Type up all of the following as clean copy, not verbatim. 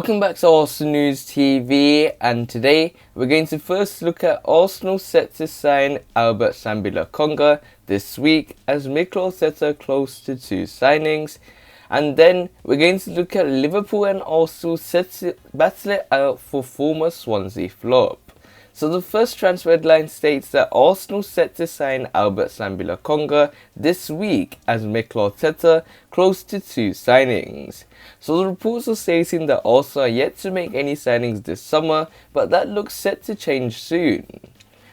Welcome back to Arsenal News TV, and today we're going to first look at Arsenal set to sign Sambi Lokonga this week as Mikel Arteta close to 2 signings, and then we're going to look at Liverpool and Arsenal set to battle it out for former Swansea flop. So the first transfer headline states that Arsenal set to sign Sambi Lokonga this week as Mikel Arteta close to 2 signings. So the reports are stating that Arsenal are yet to make any signings this summer, but that looks set to change soon.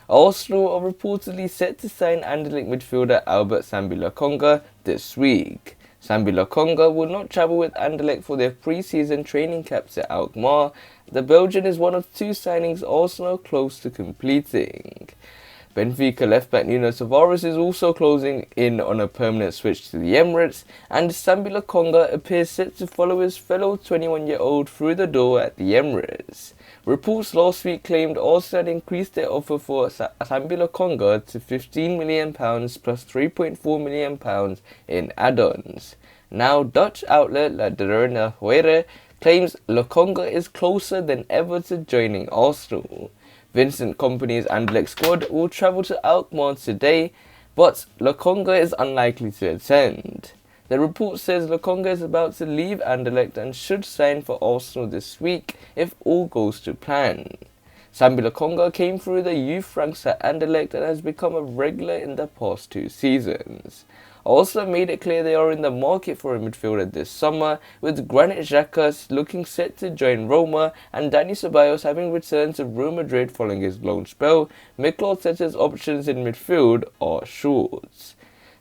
Arsenal are reportedly set to sign Anderlecht midfielder Sambi Lokonga this week. Sambi Lokonga will not travel with Anderlecht for their pre-season training camps at Alkmaar. The Belgian is one of 2 signings Arsenal are close to completing. Benfica left-back Nuno Tavares is also closing in on a permanent switch to the Emirates, and Sambi Lokonga appears set to follow his fellow 21-year-old through the door at the Emirates. Reports last week claimed Arsenal had increased their offer for Sambi Lokonga to £15 million plus £3.4 million in add-ons. Now, Dutch outlet La Derena claims Lokonga is closer than ever to joining Arsenal. Vincent Kompany's Anderlecht squad will travel to Alkmaar today, but Lokonga is unlikely to attend. The report says Lokonga is about to leave Anderlecht and should sign for Arsenal this week if all goes to plan. Sambi Lokonga came through the youth ranks at Anderlecht and has become a regular in the past 2 seasons. Arsenal made it clear they are in the market for a midfielder this summer, with Granit Xhaka looking set to join Roma and Dani Ceballos having returned to Real Madrid following his loan spell. Mikel Arteta's options in midfield are short.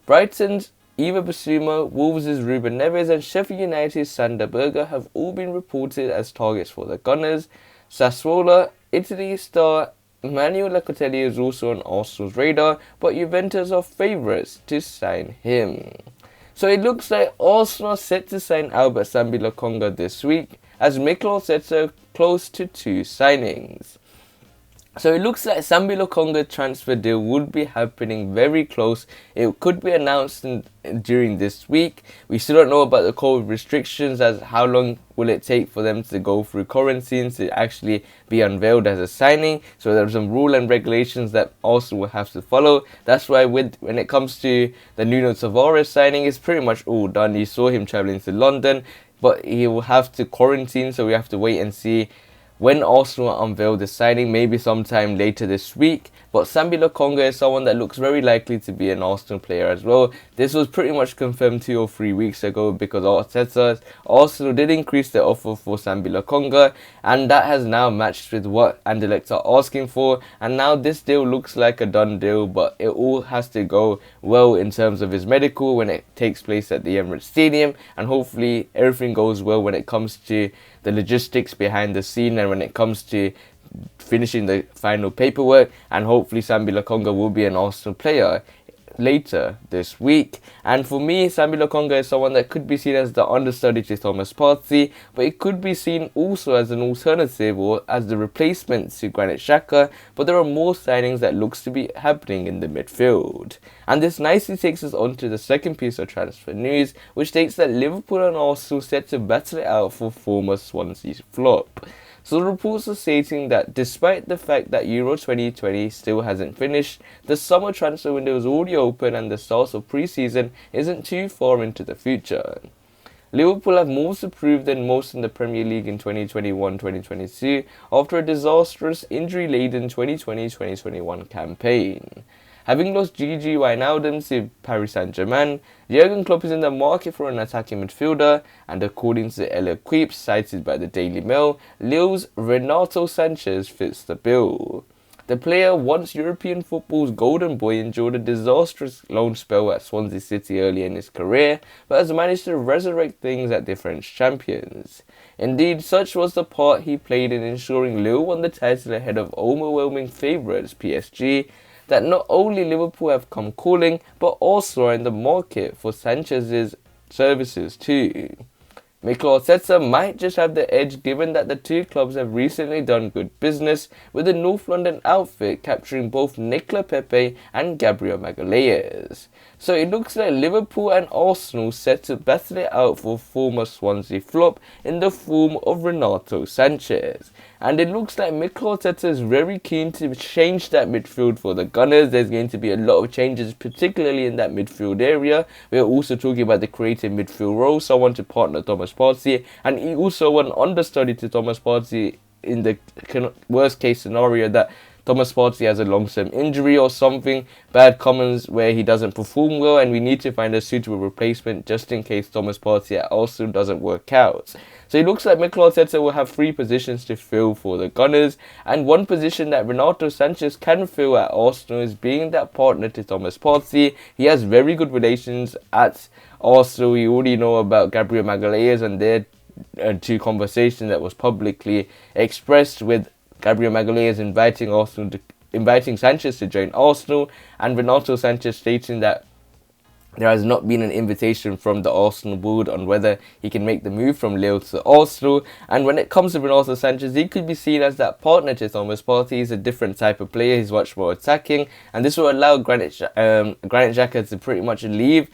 Brighton's Eva Bissouma, Wolves' Ruben Neves and Sheffield United's Sander Berge have all been reported as targets for the Gunners. Sassuolo, Italy star Manuel Locatelli is also on Arsenal's radar, but Juventus are favourites to sign him. So it looks like Arsenal are set to sign Sambi Lokonga this week as Mikel Arteta close to 2 signings. So it looks like Sambi Lokonga transfer deal would be happening very close. It could be announced during this week. We still don't know about the COVID restrictions, as how long will it take for them to go through quarantine to actually be unveiled as a signing. So there are some rules and regulations that Arsenal will have to follow. That's why when it comes to the Nuno Tavares signing, it's pretty much all done. You saw him travelling to London, but he will have to quarantine, so we have to wait and see when Arsenal unveil the signing, maybe sometime later this week. But Sambi Lokonga is someone that looks very likely to be an Arsenal player as well. This was pretty much confirmed 2 or 3 weeks ago because Arsenal did increase their offer for Sambi Lokonga, and that has now matched with what Anderlecht are asking for. And now this deal looks like a done deal, but it all has to go well in terms of his medical when it takes place at the Emirates Stadium, and hopefully everything goes well when it comes to the logistics behind the scene and when it comes to finishing the final paperwork, and hopefully Sambi Lokonga will be an Arsenal player later this week. And for me, Sambi Lokonga is someone that could be seen as the understudy to Thomas Partey, but it could be seen also as an alternative or as the replacement to Granit Xhaka. But there are more signings that looks to be happening in the midfield. And this nicely takes us on to the second piece of transfer news, which states that Liverpool and Arsenal set to battle it out for former Swansea flop. So the reports are stating that despite the fact that Euro 2020 still hasn't finished, the summer transfer window is already open and the start of pre-season isn't too far into the future. Liverpool have more to prove than most in the Premier League in 2021-2022 after a disastrous injury-laden 2020-2021 campaign. Having lost Gigi Wijnaldum to Paris Saint-Germain, Jurgen Klopp is in the market for an attacking midfielder, and according to L'Equipe cited by the Daily Mail, Lille's Renato Sanches fits the bill. The player, once European football's golden boy, endured a disastrous loan spell at Swansea City early in his career, but has managed to resurrect things at the French champions. Indeed, such was the part he played in ensuring Lille won the title ahead of overwhelming favourites PSG, that not only Liverpool have come calling, but also are in the market for Sanchez's services too. Mikel Arteta might just have the edge given that the two clubs have recently done good business with the North London outfit capturing both Nicola Pepe and Gabriel Magalhaes. So it looks like Liverpool and Arsenal set to battle it out for former Swansea flop in the form of Renato Sanches. And it looks like Mikel Arteta is very keen to change that midfield for the Gunners. There's going to be a lot of changes, particularly in that midfield area. We're also talking about the creative midfield role, someone to partner Thomas Partey, and he also one understudy to Thomas Partey in the worst case scenario that Thomas Partey has a long-term injury or something bad comes where he doesn't perform well, and we need to find a suitable replacement just in case Thomas Partey at Arsenal doesn't work out. So it looks like Mikel Arteta will have 3 positions to fill for the Gunners, and one position that Renato Sanches can fill at Arsenal is being that partner to Thomas Partey. He has very good relations at Arsenal. You already know about Gabriel Magalhaes and their 2 conversations that was publicly expressed, with Gabriel Magalhaes inviting Sanches to join Arsenal, and Renato Sanches stating that there has not been an invitation from the Arsenal board on whether he can make the move from Lille to Arsenal. And when it comes to Renato Sanches, he could be seen as that partner to Thomas Partey. He's a different type of player. He's much more attacking, and this will allow Granit Xhaka to pretty much leave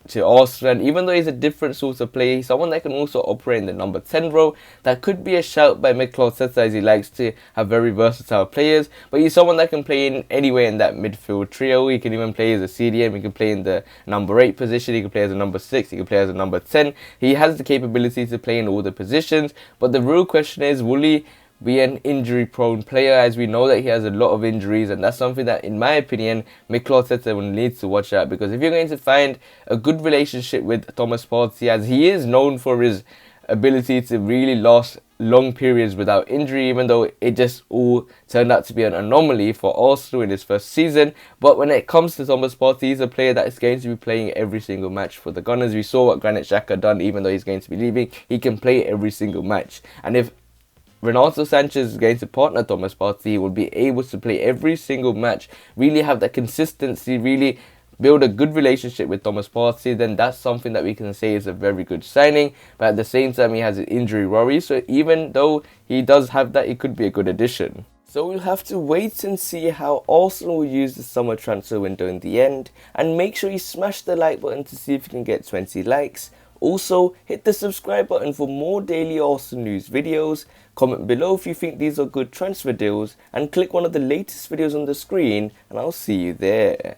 to Arsenal. And even though he's a different sort of player, he's someone that can also operate in the number 10 role. That could be a shout by Mikel Arteta, as he likes to have very versatile players, but he's someone that can play in anywhere in that midfield trio. He can even play as a CDM, he can play in the number 8 position, he can play as a number 6, he can play as a number 10. He has the capability to play in all the positions, but the real question is, will he be an injury-prone player, as we know that he has a lot of injuries, and that's something that, in my opinion, Mikel Arteta will need to watch out, because if you're going to find a good relationship with Thomas Partey, as he is known for his ability to really last long periods without injury, even though it just all turned out to be an anomaly for Arsenal in his first season. But when it comes to Thomas Partey, he's a player that is going to be playing every single match for the Gunners. We saw what Granit Xhaka done, even though he's going to be leaving, he can play every single match. And if Renato Sanches is going to partner Thomas Partey, he will be able to play every single match, really have that consistency, really build a good relationship with Thomas Partey, then that's something that we can say is a very good signing. But at the same time, he has an injury worry, so even though he does have that, it could be a good addition. So we'll have to wait and see how Arsenal will use the summer transfer window in the end, and make sure you smash the like button to see if you can get 20 likes. Also, hit the subscribe button for more daily Arsenal news videos. Comment below if you think these are good transfer deals, and click one of the latest videos on the screen, and I'll see you there.